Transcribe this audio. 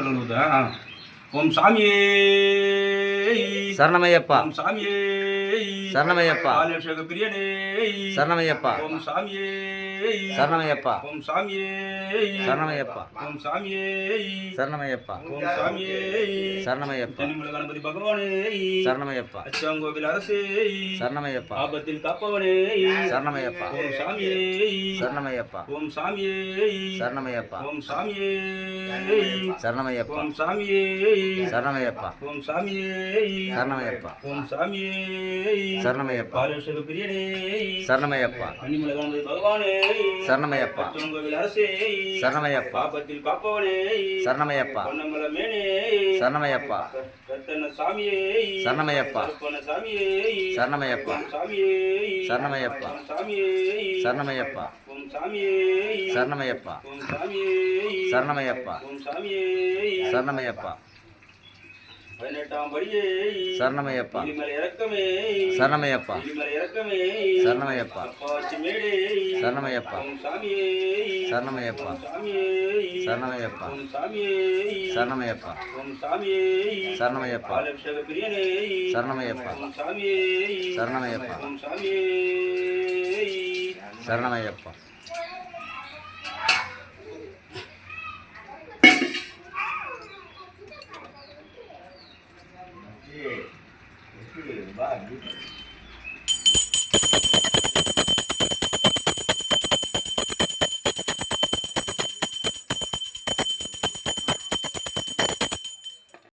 ஓம் சாமியே சரணமையப்பா. ஓம் சாமியே சரணமையப்பா. ஆலோசக பிரியனே சரணமையப்பா. ஓம் சாமியே சரணமையப்பா. ஓம் சாமியே சரணமையப்பா. ஓம் சாமியே சரணமையப்பா. ஓம் சாமியே சரணமையப்பா. தென்னிமலை கணபதி பகவானே சரணமையப்பா. அச்சாங்கோவில் அரசே சரணமையப்பா. ஆபத்தில் காப்பவனே சரணமையப்பா. ஓம் சாமியே சரணமையப்பா. ஓம் சாமியே சரணமையப்பா. ஓம் சாமியே சரணமையப்பா. ஓம் சாமியே சரணமையப்பா. ஓம் சாமியே சரணமையப்பா. ஓம் சாமியே சரணமையப்பா. ஆலோசக பிரியனே சரணமையப்பா. அன்னிமலை கணபதி பகவானே சரணமையப்பா. அச்சாங்கோவில் அரசே சரணமையப்பா. ஆபத்தில் காப்பவனே சரணமையப்பா. பொன்னமல மேனே சரணமையப்பா. ரத்தன சாமியே சரணமையப்பா. கருப்பன சாமியே சரணமையப்பா. சாமியே சரணமையப்பா. சாமியே சரணமையப்பா. ஓம் சாமியே சரணமையப்பா. ஓம் சாமியே சரணமையப்பா. ஓம் சாமியே சரணமையப்பா. 18ஆம் படியே சரணமையப்பா. இலிமலை இறக்கமே சரணமையப்பா. இலிமலை இறக்கமே சரணமையப்பா. அப்பாச்சி மேடே சரணமையப்பா. ஓம் சாமியே சரணமையப்பா. சாமியே சரணமையப்பா. ஓம் சாமியே சரணமையப்பா. ஓம் சாமியே சரணமையப்பா. ஆலோசக பிரியனே சரணமையப்பா. ஓம் சாமியே சரணமையப்பா. ஓம் சாமியே சரணமையப்பா. Bye.